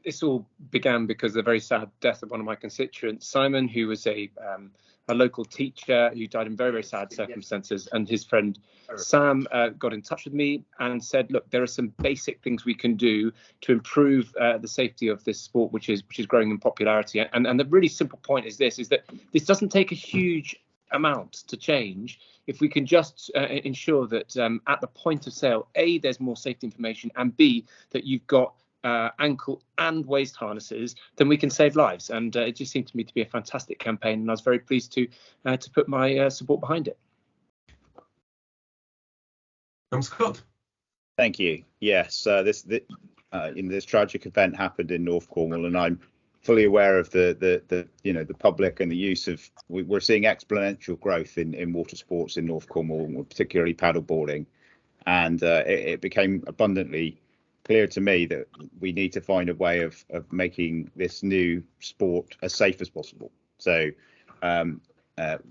this all began because of the very sad death of one of my constituents, Simon, who was a local teacher who died in very, very sad circumstances. And his friend Sam got in touch with me and said, look, there are some basic things we can do to improve the safety of this sport, which is growing in popularity. And the really simple point is that this doesn't take a huge amount to change. If we can just ensure that at the point of sale, A, there's more safety information, and B, that you've got ankle and waist harnesses, then we can save lives. And it just seemed to me to be a fantastic campaign, and I was very pleased to put my support behind it. Scott. Thank you. Yes, this tragic event happened in North Cornwall, and I'm fully aware of the public and the use of. We're seeing exponential growth in water sports in North Cornwall, particularly paddleboarding, and it became abundantly clear to me that we need to find a way of making this new sport as safe as possible. So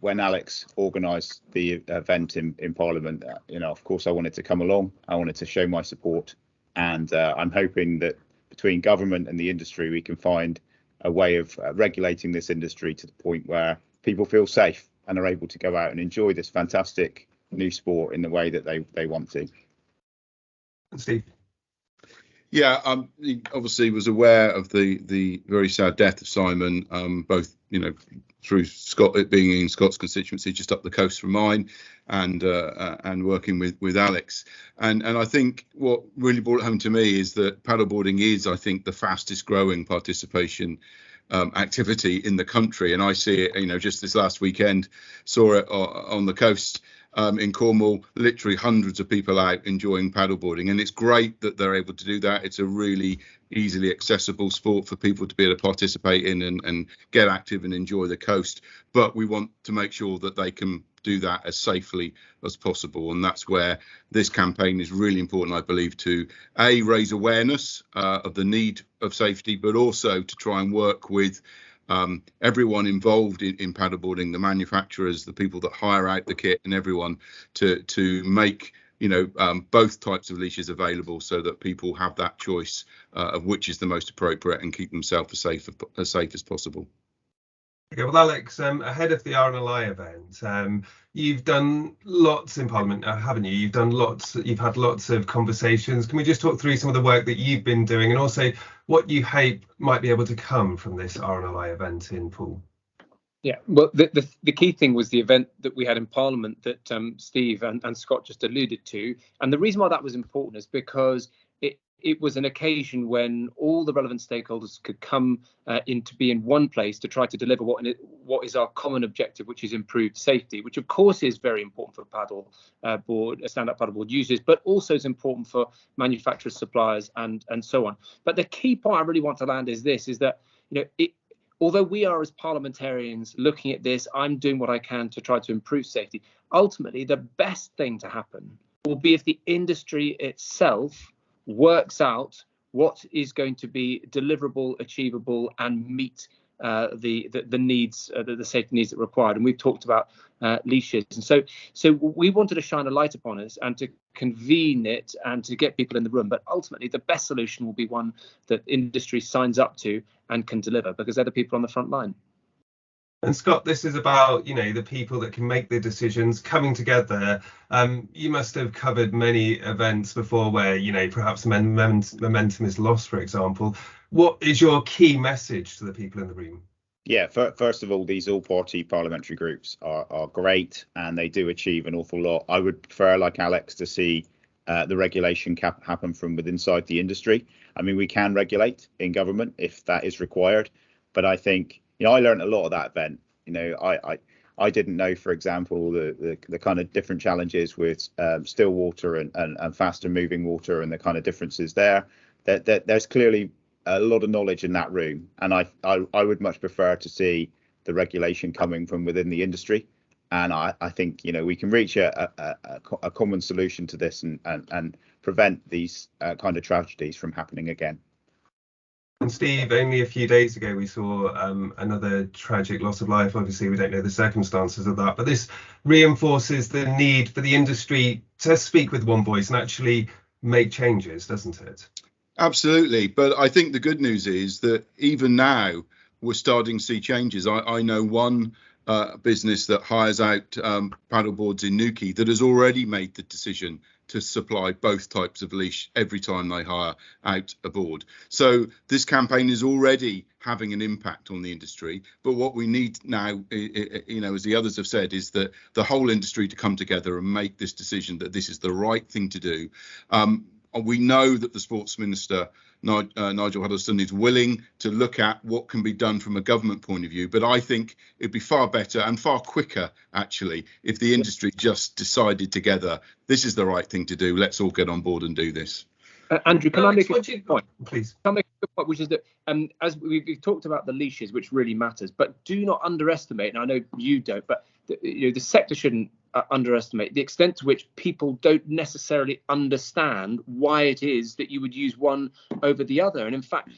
when Alex organised the event in Parliament, of course I wanted to come along. I wanted to show my support, and I'm hoping that between government and the industry we can find a way of regulating this industry to the point where people feel safe and are able to go out and enjoy this fantastic new sport in the way that they want to. Steve. Yeah, he obviously was aware of the very sad death of Simon, both through Scott, it being in Scott's constituency just up the coast from mine, and working with Alex, and I think what really brought it home to me is that paddleboarding is, I think, the fastest growing participation activity in the country, and I see it. Just this last weekend, saw it on the coast. In Cornwall, literally hundreds of people out enjoying paddleboarding, and it's great that they're able to do that. It's a really easily accessible sport for people to be able to participate in and get active and enjoy the coast. But we want to make sure that they can do that as safely as possible, and that's where this campaign is really important, I believe, to raise awareness of the need of safety, but also to try and work with everyone involved in paddleboarding, the manufacturers, the people that hire out the kit, and everyone to make both types of leashes available so that people have that choice of which is the most appropriate and keep themselves as safe as possible. Okay, well, Alex, ahead of the RNLI event, you've done lots in Parliament, haven't you? You've had lots of conversations. Can we just talk through some of the work that you've been doing, and also what you hope might be able to come from this RNLI event in Poole? Yeah, well, the key thing was the event that we had in Parliament that Steve and Scott just alluded to. And the reason why that was important is because it was an occasion when all the relevant stakeholders could come in to be in one place to try to deliver what is our common objective, which is improved safety, which of course is very important for stand-up paddleboard users, but also is important for manufacturers, suppliers, and so on. But the key point I really want to land is this: is that although we are as parliamentarians looking at this, I'm doing what I can to try to improve safety. Ultimately, the best thing to happen will be if the industry itself works out what is going to be deliverable, achievable, and meet the needs, the safety needs that are required. And we've talked about leashes. And so we wanted to shine a light upon us and to convene it and to get people in the room. But ultimately, the best solution will be one that industry signs up to and can deliver, because they're the people on the front line. And Scott, this is about, the people that can make the decisions coming together. You must have covered many events before where, perhaps momentum is lost, for example. What is your key message to the people in the room? Yeah, first of all, these all-party parliamentary groups are great, and they do achieve an awful lot. I would prefer, like Alex, to see the regulation happen from within inside the industry. I mean, we can regulate in government if that is required, but I think I learned a lot of that event. I didn't know, for example, the kind of different challenges with still water and faster moving water and the kind of differences there. That there's clearly a lot of knowledge in that room, and I would much prefer to see the regulation coming from within the industry. And I think we can reach a common solution to this and prevent these kind of tragedies from happening again. And Steve, only a few days ago we saw another tragic loss of life. Obviously, we don't know the circumstances of that, but this reinforces the need for the industry to speak with one voice and actually make changes, doesn't it? Absolutely. But I think the good news is that even now we're starting to see changes. I know one business that hires out paddle boards in Newquay that has already made the decision to supply both types of leash every time they hire out a board. So this campaign is already having an impact on the industry. But what we need now, as the others have said, is that the whole industry to come together and make this decision that this is the right thing to do. We know that the Sports Minister, Nigel Huddleston, is willing to look at what can be done from a government point of view. But I think it'd be far better and far quicker, actually, if the industry just decided together, this is the right thing to do. Let's all get on board and do this. Andrew, can I make a point? Please. Can I make a point, which is that as we've talked about the leashes, which really matters, but do not underestimate, and I know you don't, but the sector shouldn't underestimate the extent to which people don't necessarily understand why it is that you would use one over the other. And in fact,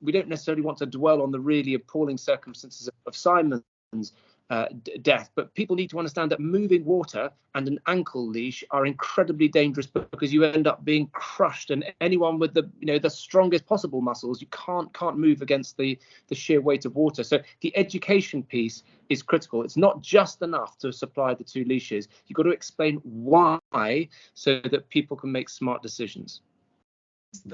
we don't necessarily want to dwell on the really appalling circumstances of Simon's death, but people need to understand that moving water and an ankle leash are incredibly dangerous because you end up being crushed, and anyone with the strongest possible muscles, you can't move against the sheer weight of water. So the education piece is critical. It's not just enough to supply the two leashes. You've got to explain why so that people can make smart decisions.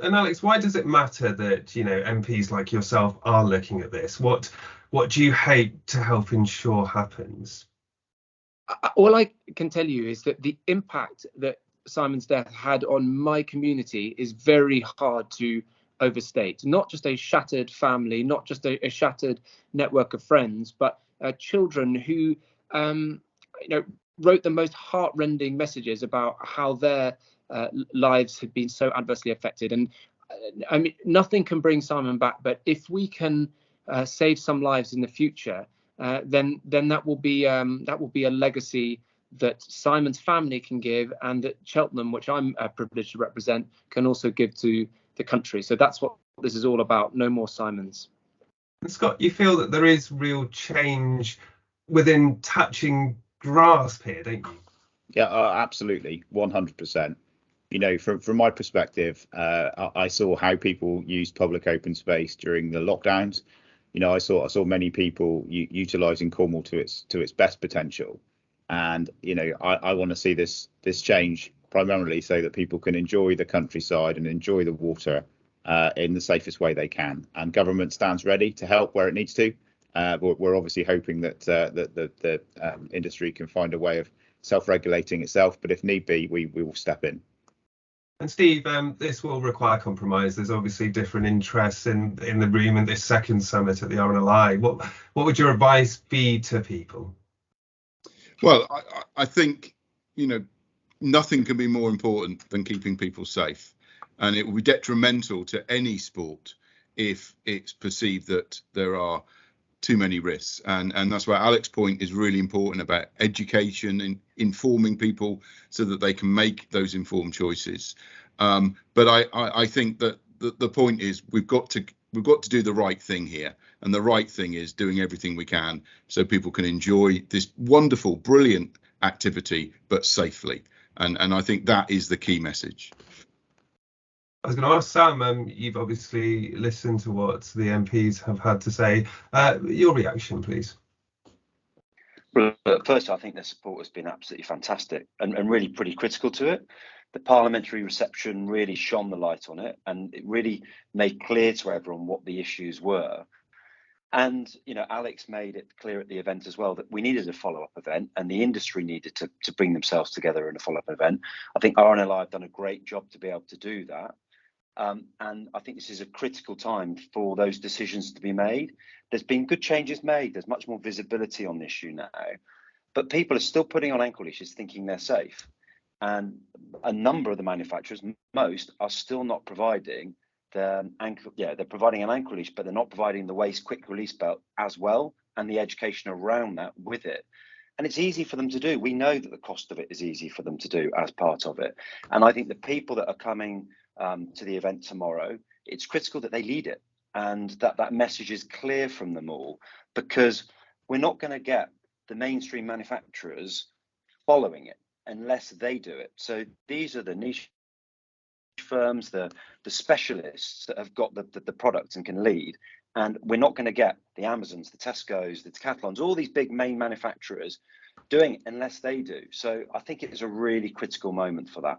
And Alex, why does it matter that MPs like yourself are looking at this? What do you hope to help ensure happens? All I can tell you is that the impact that Simon's death had on my community is very hard to overstate. Not just a shattered family, not just a shattered network of friends, but children who wrote the most heartrending messages about how their lives had been so adversely affected. And I mean, nothing can bring Simon back, but if we can save some lives in the future, then that will be a legacy that Simon's family can give, and that Cheltenham, which I'm privileged to represent, can also give to the country. So that's what this is all about. No more Simons. And Scott, you feel that there is real change within touching grasp here, don't you? Yeah, absolutely, 100%. From my perspective, I saw how people used public open space during the lockdowns. I saw many people utilising Cornwall to its best potential, and I want to see this change primarily so that people can enjoy the countryside and enjoy the water in the safest way they can. And government stands ready to help where it needs to. We're obviously hoping that the industry can find a way of self-regulating itself, but if need be, we will step in. And Steve, this will require compromise. There's obviously different interests in the room in this second summit at the RNLI. What would your advice be to people? Well, I think, nothing can be more important than keeping people safe. And it will be detrimental to any sport if it's perceived that there are too many risks. And that's why Alex's point is really important about education and informing people so that they can make those informed choices. But I think that the point is we've got to do the right thing here. And the right thing is doing everything we can so people can enjoy this wonderful, brilliant activity, but safely. And I think that is the key message. I was going to ask Sam, you've obviously listened to what the MPs have had to say. Your reaction, please. Well, first, I think the support has been absolutely fantastic and really pretty critical to it. The parliamentary reception really shone the light on it, and it really made clear to everyone what the issues were. And, Alex made it clear at the event as well that we needed a follow-up event, and the industry needed to bring themselves together in a follow-up event. I think RNLI have done a great job to be able to do that. And I think this is a critical time for those decisions to be made. There's been good changes made. There's much more visibility on the issue now, but people are still putting on ankle leashes thinking they're safe. And a number of the manufacturers, most, are still not providing the ankle. Yeah, they're providing an ankle leash, but they're not providing the waist quick release belt as well, and the education around that with it. And it's easy for them to do. We know that the cost of it is easy for them to do as part of it. And I think the people that are coming to the event tomorrow, it's critical that they lead it and that message is clear from them all, because we're not going to get the mainstream manufacturers following it unless they do it. So these are the niche firms, the specialists that have got the products and can lead. And we're not going to get the Amazons, the Tesco's, the Decathlons, all these big main manufacturers doing it unless they do. So I think it is a really critical moment for that.